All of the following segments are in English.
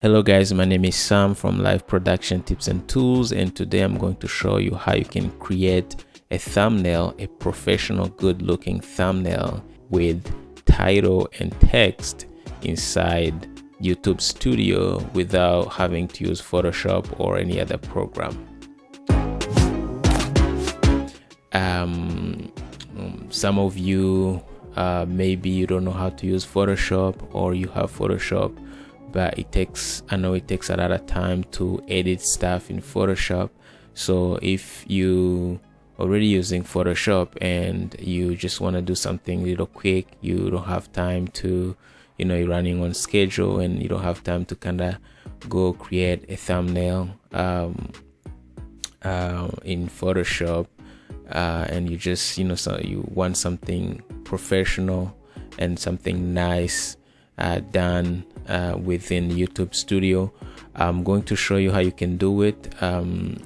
Hello guys, my name is Sam from Live Production Tips and Tools, and today I'm going to show you how you can create a thumbnail, a professional good looking thumbnail with title and text inside YouTube Studio without having to use Photoshop or any other program. Some of you maybe you don't know how to use Photoshop, or you have Photoshop but I know it takes a lot of time to edit stuff in Photoshop. So if you already using Photoshop and you just want to do something little quick, you don't have time to, you're running on schedule and you don't have time to kind of go create a thumbnail in Photoshop, and you just so you want something professional and something nice done within YouTube Studio. I'm going to show you how you can do it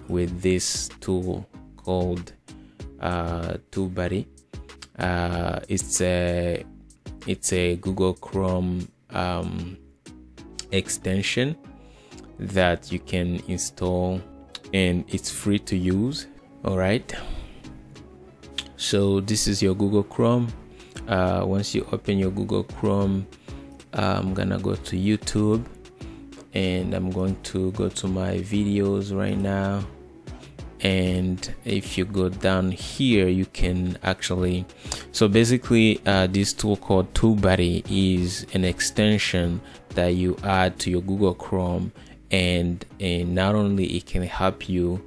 with this tool called TubeBuddy. It's a Google Chrome extension that you can install, and it's free to use. All right, so this is your Google Chrome. Once you open your Google Chrome, I'm gonna go to YouTube and I'm going to go to my videos right now. And if you go down here, you can actually, so basically this tool called TubeBuddy is an extension that you add to your Google Chrome, and not only it can help you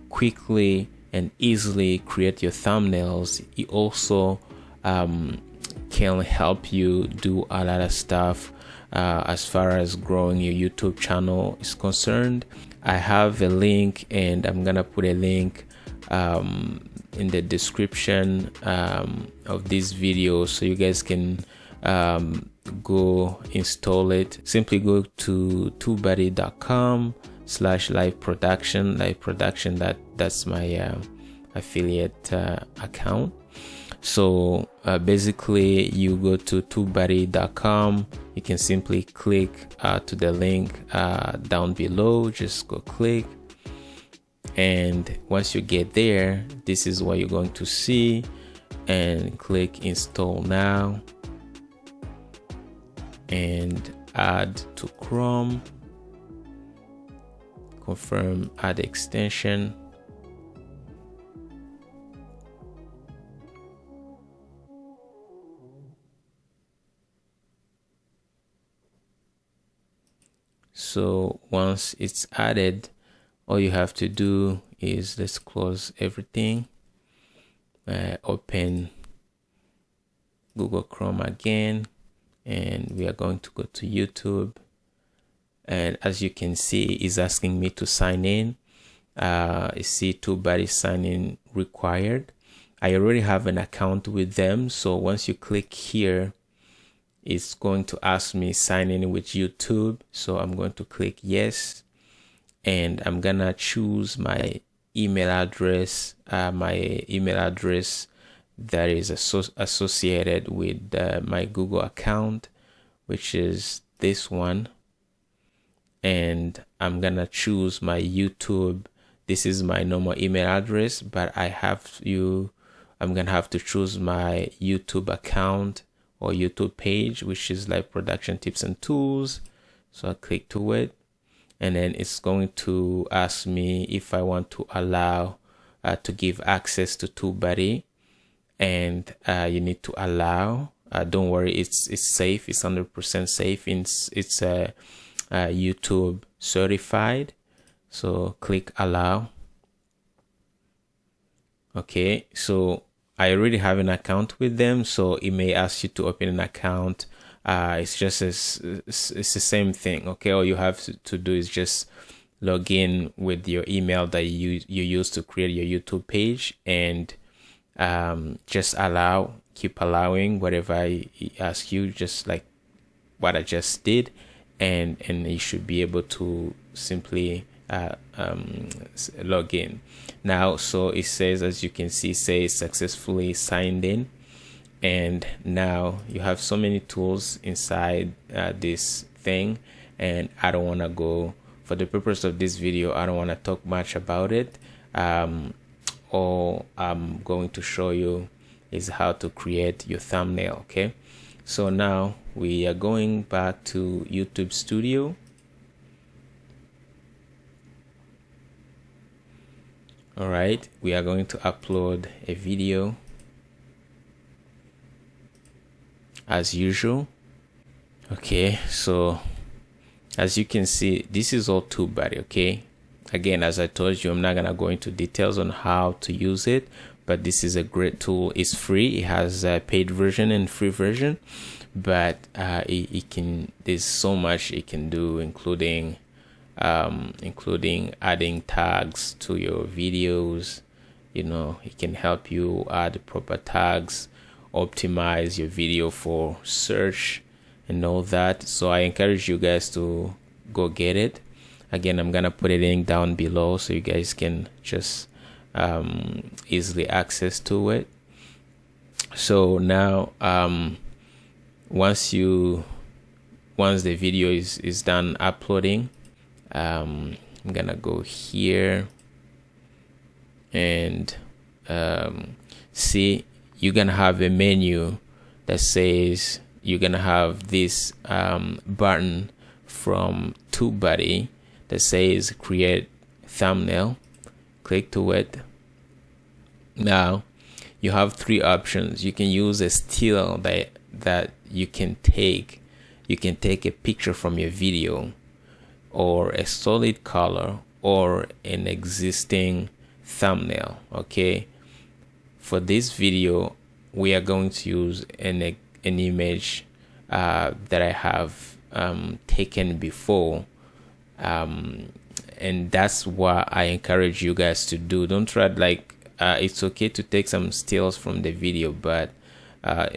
quickly and easily create your thumbnails, it also can help you do a lot of stuff as far as growing your YouTube channel is concerned. I have a link, and I'm gonna put a link in the description of this video so you guys can go install it. Simply go to tubebuddy.com/liveproduction. Liveproduction, that's my affiliate account. So basically you go to tubebuddy.com. You can simply click to the link down below. Just go click, and once you get there, this is what you're going to see, and click install now and add to Chrome. Confirm add extension. So once it's added, all you have to do is, let's close everything, open Google Chrome again, and we are going to go to YouTube. And as you can see, it's asking me to sign in. You see TubeBuddy sign in required. I already have an account with them, so once you click here, it's going to ask me sign in with YouTube. So I'm going to click yes, and I'm gonna choose my email address, that is associated with my Google account, which is this one. And I'm gonna choose my YouTube. This is my normal email address, but I'm gonna have to choose my YouTube account or YouTube page, which is Live Production Tips and Tools. So I click to it, and then it's going to ask me if I want to allow to give access to TubeBuddy, and you need to allow. Don't worry, it's safe. It's 100% safe. It's YouTube certified. So click allow. Okay, so I already have an account with them, so it may ask you to open an account. It's the same thing. Okay, all you have to do is just log in with your email that you use to create your YouTube page, and just keep allowing whatever I ask you, just like what I just did, and you should be able to simply log in now. So it says, as you can see, says successfully signed in, and now you have so many tools inside this thing, and I don't want to go, for the purpose of this video, I don't want to talk much about it. All I'm going to show you is how to create your thumbnail. Okay, so now we are going back to YouTube Studio. All right, we are going to upload a video as usual. Okay, so as you can see, this is all TubeBuddy. Okay, again, as I told you, I'm not gonna go into details on how to use it, but this is a great tool. It's free. It has a paid version and free version, but it can, there's so much it can do, including adding tags to your videos. You know, it can help you add proper tags, optimize your video for search and all that. So I encourage you guys to go get it. Again, I'm gonna put a link down below so you guys can just easily access to it. So now once the video is done uploading, I'm gonna go here and see, you're gonna have a menu that says, you're gonna have this button from TubeBuddy that says create thumbnail. Click to it. Now you have three options. You can use a still that you can take a picture from your video, or a solid color, or an existing thumbnail. Okay, for this video we are going to use an image that I have taken before, and that's what I encourage you guys to do. Don't try, like, it's okay to take some stills from the video, but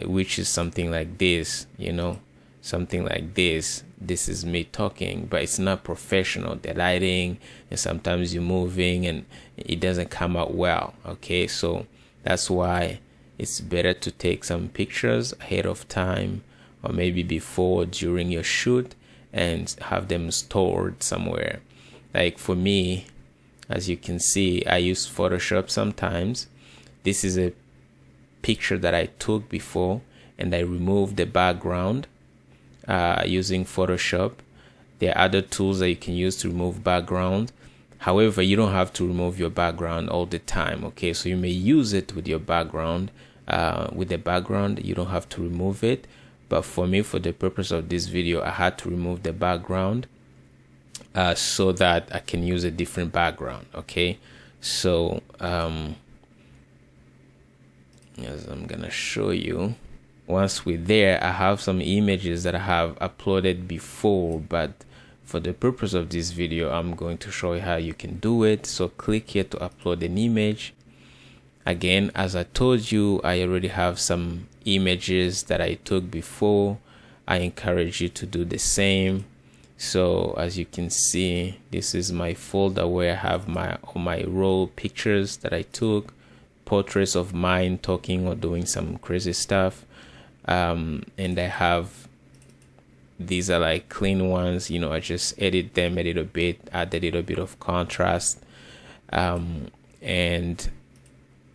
which is something like this, you know, something like this. This is me talking, but it's not professional. The lighting, and sometimes you're moving and it doesn't come out well. Okay, so that's why it's better to take some pictures ahead of time, or maybe before, during your shoot, and have them stored somewhere. Like for me, as you can see, I use Photoshop sometimes. This is a picture that I took before, and I removed the background using Photoshop. There are other tools that you can use to remove background. However, you don't have to remove your background all the time. Okay, so you may use it with your background. With the background, you don't have to remove it. But for me, for the purpose of this video, I had to remove the background so that I can use a different background. Okay, so as I'm gonna show you, once we're there, I have some images that I have uploaded before, but for the purpose of this video, I'm going to show you how you can do it. So click here to upload an image. Again, as I told you, I already have some images that I took before. I encourage you to do the same. So as you can see, this is my folder where I have all my raw pictures that I took, portraits of mine talking or doing some crazy stuff. And I have, these are like clean ones, you know, I just edit them a little bit, add a little bit of contrast, and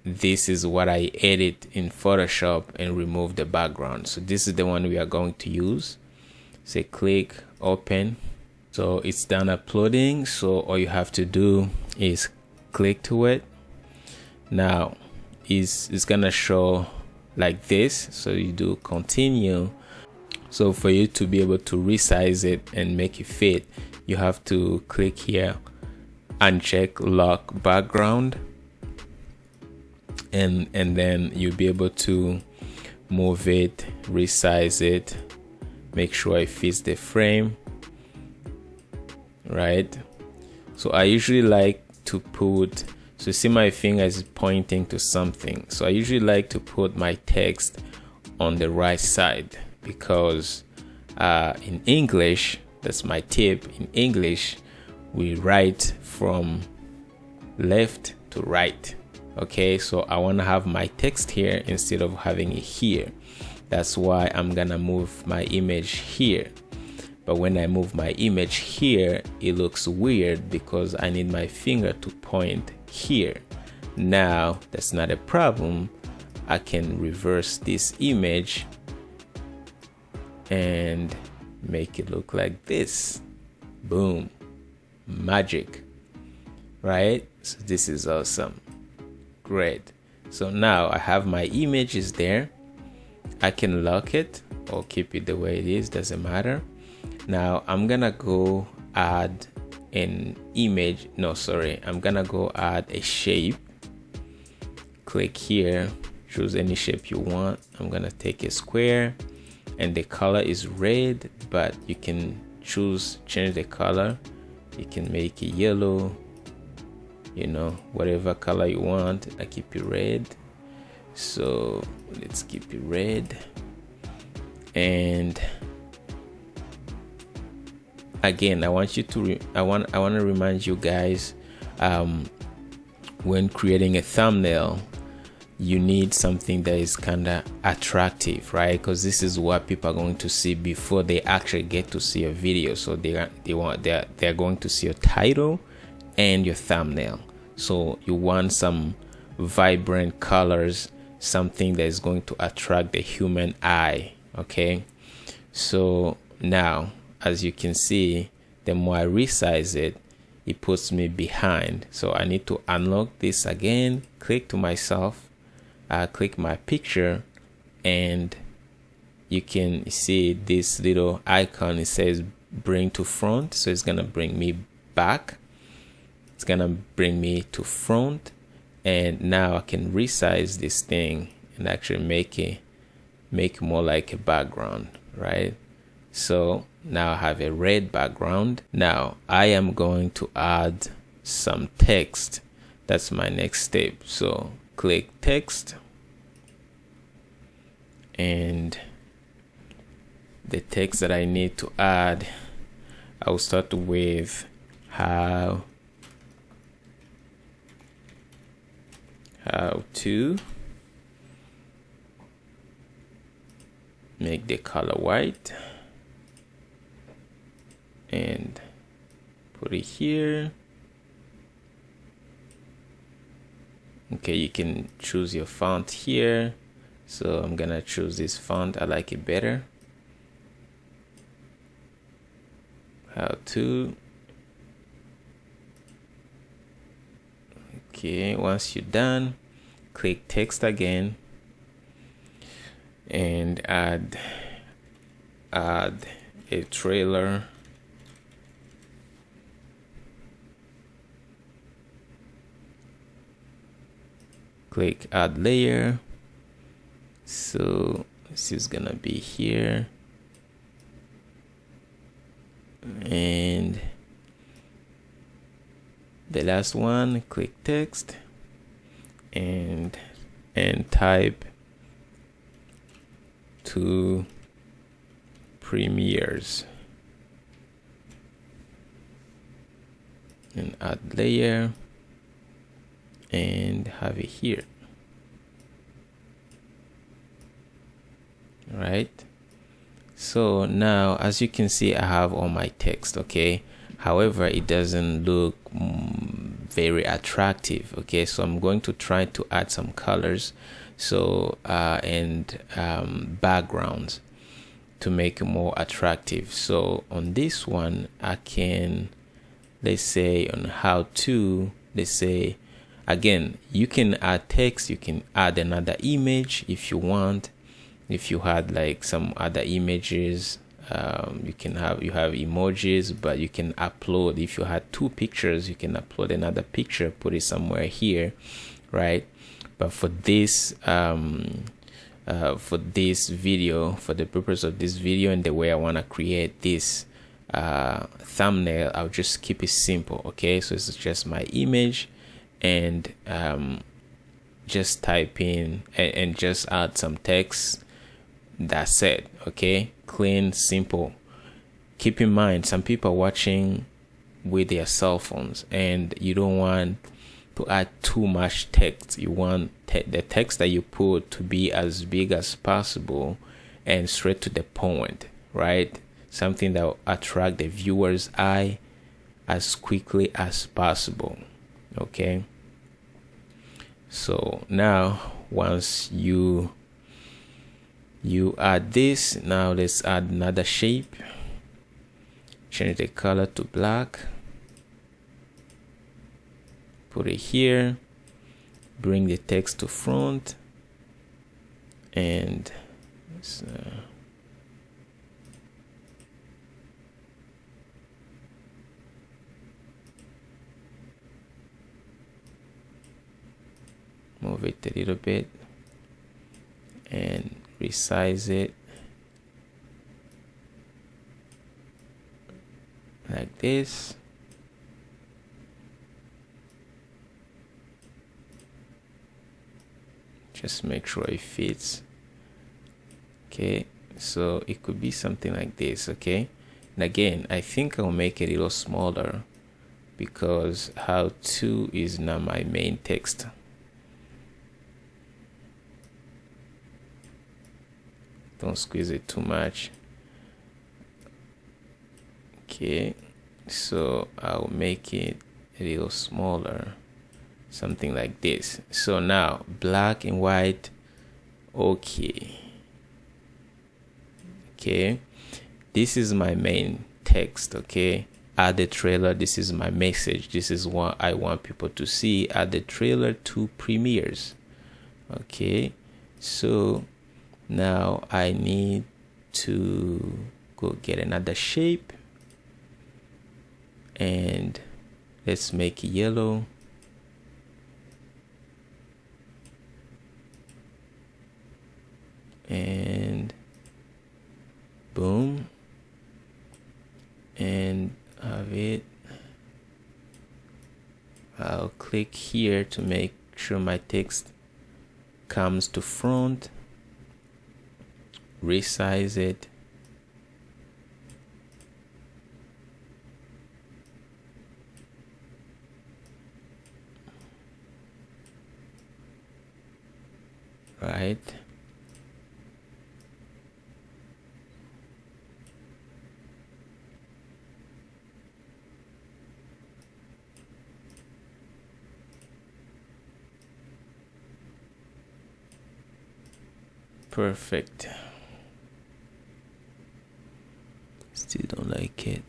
this is what I edit in Photoshop and remove the background. So this is the one we are going to use. Say click open. So it's done uploading, so all you have to do is click to it. Now it's gonna show like this, so you do continue. So for you to be able to resize it and make it fit, you have to click here and check lock background, and then you'll be able to move it, resize it, make sure it fits the frame, right? So I usually like to put, so you see my finger is pointing to something, so I usually like to put my text on the right side, because in English, that's my tip, in English we write from left to right. Okay, so I want to have my text here instead of having it here. That's why I'm gonna move my image here. but when I move my image here, it looks weird because I need my finger to point here. Now that's not a problem. I can reverse this image and make it look like this. Boom, magic, right? So this is awesome. Great. So now I have my images there. I can lock it or keep it the way it is, doesn't matter. Now I'm gonna go add an image. No, sorry, I'm gonna go add a shape. Click here, choose any shape you want. I'm gonna take a square and the color is red, but you can change the color. You can make it yellow, you know, whatever color you want. I keep it red, so let's keep it red. And again, I want to remind you guys, when creating a thumbnail, you need something that is kind of attractive, right? Because this is what people are going to see before they actually get to see a video. So they're going to see your title and your thumbnail. So you want some vibrant colors, something that is going to attract the human eye. Okay, so now as you can see, the more I resize it, it puts me behind. So I need to unlock this again, click to myself, click my picture, and you can see this little icon. It says bring to front, so it's gonna bring me back. It's gonna bring me to front, and now I can resize this thing and actually make more like a background, right? So now I have a red background. Now I am going to add some text. That's my next step. So click text, and the text that I need to add, I'll start with how to make the color white and put it here. Okay, you can choose your font here. So I'm gonna choose this font. I like it better. How to. Okay, once you're done, click text again and add a trailer. Click add layer. So this is gonna be here, and the last one, click text and type to premieres and add layer and have it here. Right, so now as you can see, I have all my text. Okay, however, it doesn't look very attractive. Okay, so I'm going to try to add some colors, so and backgrounds to make it more attractive. So on this one, I can, let's say on how to, let's say again, you can add text, you can add another image if you want. If you had like some other images, you have emojis, but you can upload. If you had two pictures, you can upload another picture, put it somewhere here, right? But for this video, for the purpose of this video and the way I want to create this thumbnail, I'll just keep it simple. Okay, so it's just my image, and just type in and just add some text. That's it. Okay, clean, simple. Keep in mind, some people are watching with their cell phones, and you don't want to add too much text. You want the text that you put to be as big as possible and straight to the point, right? something that will attract the viewer's eye as quickly as possible. Okay, so now once you add this, now let's add another shape. Change the color to black, put it here, bring the text to front, and move it a little bit and resize it like this. Just make sure it fits. Okay, so it could be something like this. Okay, and again, I think I'll make it a little smaller because how to is not my main text. Don't squeeze it too much. Okay, so I'll make it a little smaller, something like this. So now black and white. Okay, this is my main text. Okay, add the trailer. This is my message. This is what I want people to see. Add the trailer to premieres. Okay, so now I need to go get another shape, and let's make it yellow. And boom, and have it. I'll click here to make sure my text comes to front, resize it, right? Perfect. Still don't like it.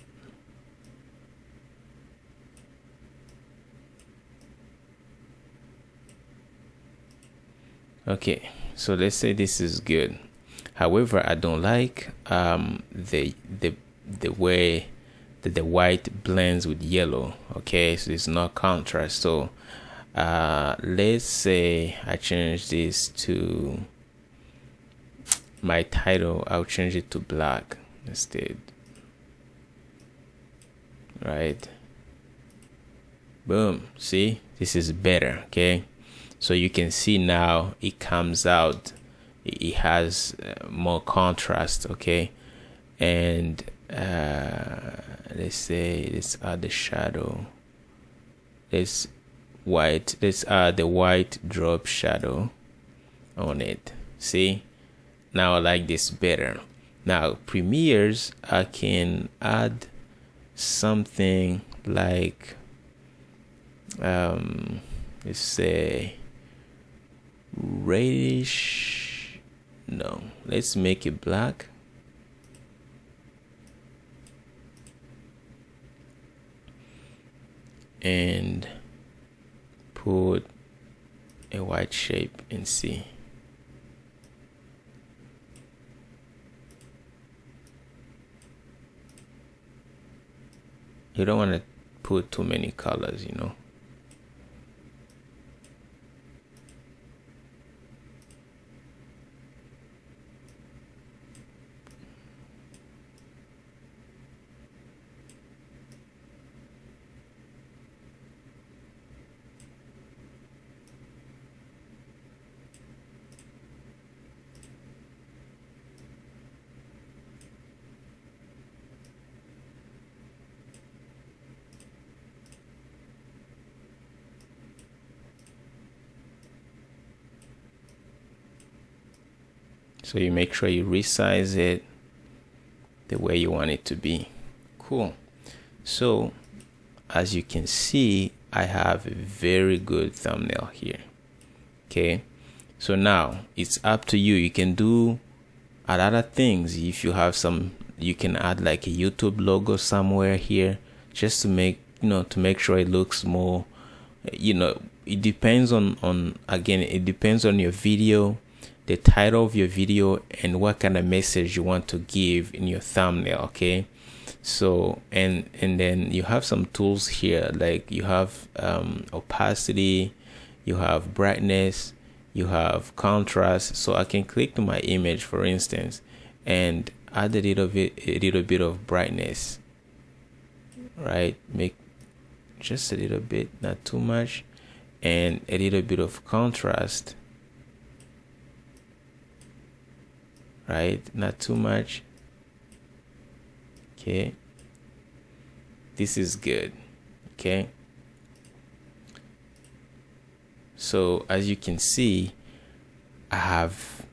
Okay, so let's say this is good. However, I don't like the way that the white blends with yellow. Okay, so it's not contrast. So let's say I change this to my title. I'll change it to black instead. Right, boom. See, this is better. Okay, so you can see now it comes out, it has more contrast. Okay, and let's say let's add the shadow. Let's add the white drop shadow on it. See, now I like this better. Now premieres, I can add something like let's say reddish. No, let's make it black. And put a white shape and see. You don't want to put too many colors, you know. So you make sure you resize it, the way you want it to be. Cool. So as you can see, I have a very good thumbnail here. Okay, so now it's up to you. You can do a lot of things. If you have some, you can add like a YouTube logo somewhere here, just to make, you know, to make sure it looks more, you know, it depends on again, it depends on your video, the title of your video, and what kind of message you want to give in your thumbnail. Okay, so and then you have some tools here, like you have opacity, you have brightness, you have contrast. So I can click to my image, for instance, and add a little bit of brightness, right? Make just a little bit, not too much, and a little bit of contrast, right? Not too much. Okay, this is good. Okay, so as you can see, I have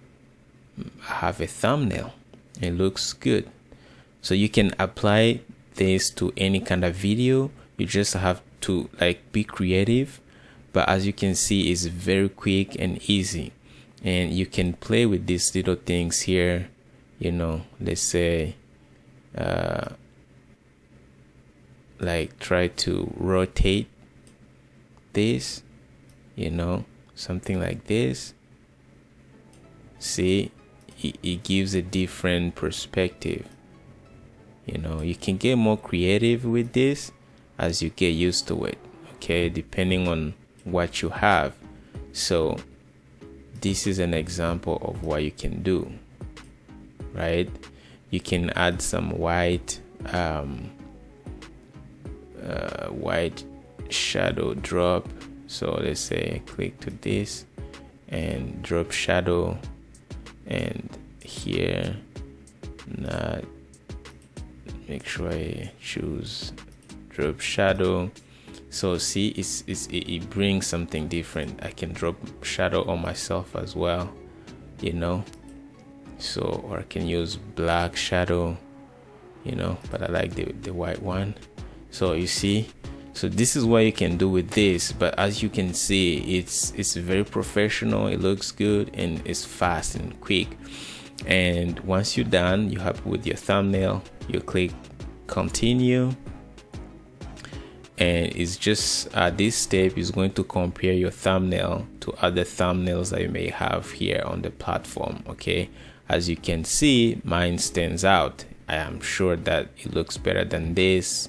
a thumbnail. It looks good. So you can apply this to any kind of video. You just have to like be creative, but as you can see, it's very quick and easy, and you can play with these little things here. You know, let's say like try to rotate this, you know, something like this. See, it gives a different perspective. You know, you can get more creative with this as you get used to it, okay, depending on what you have. So this is an example of what you can do, right? You can add some white white shadow drop. So let's say click to this and drop shadow, and here, not, make sure I choose drop shadow. So see, it brings something different. I can drop shadow on myself as well, you know. So, or I can use black shadow, you know, but I like the white one. So you see, so this is what you can do with this. But as you can see, it's very professional. It looks good and it's fast and quick. And once you're done, you're happy with your thumbnail, you click continue, and it's just at this step is going to compare your thumbnail to other thumbnails that you may have here on the platform. Okay, as you can see, mine stands out. I am sure that it looks better than this.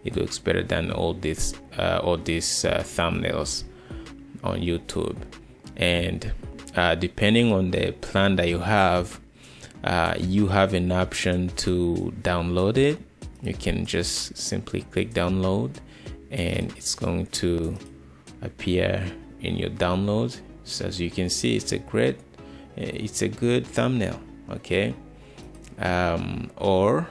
It looks better than all these thumbnails on YouTube. And depending on the plan that you have an option to download it. You can just simply click download, and it's going to appear in your downloads. So as you can see, it's a good thumbnail. Okay, or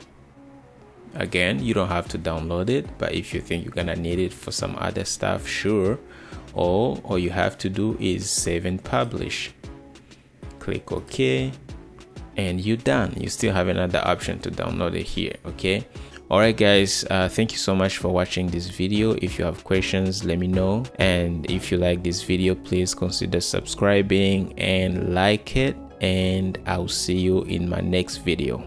again, you don't have to download it, but if you think you're gonna need it for some other stuff, sure. All you have to do is save and publish. Click OK, and you're done. You still have another option to download it here. Okay, all right guys, thank you so much for watching this video. If you have questions, let me know, and if you like this video, please consider subscribing and like it, and I'll see you in my next video.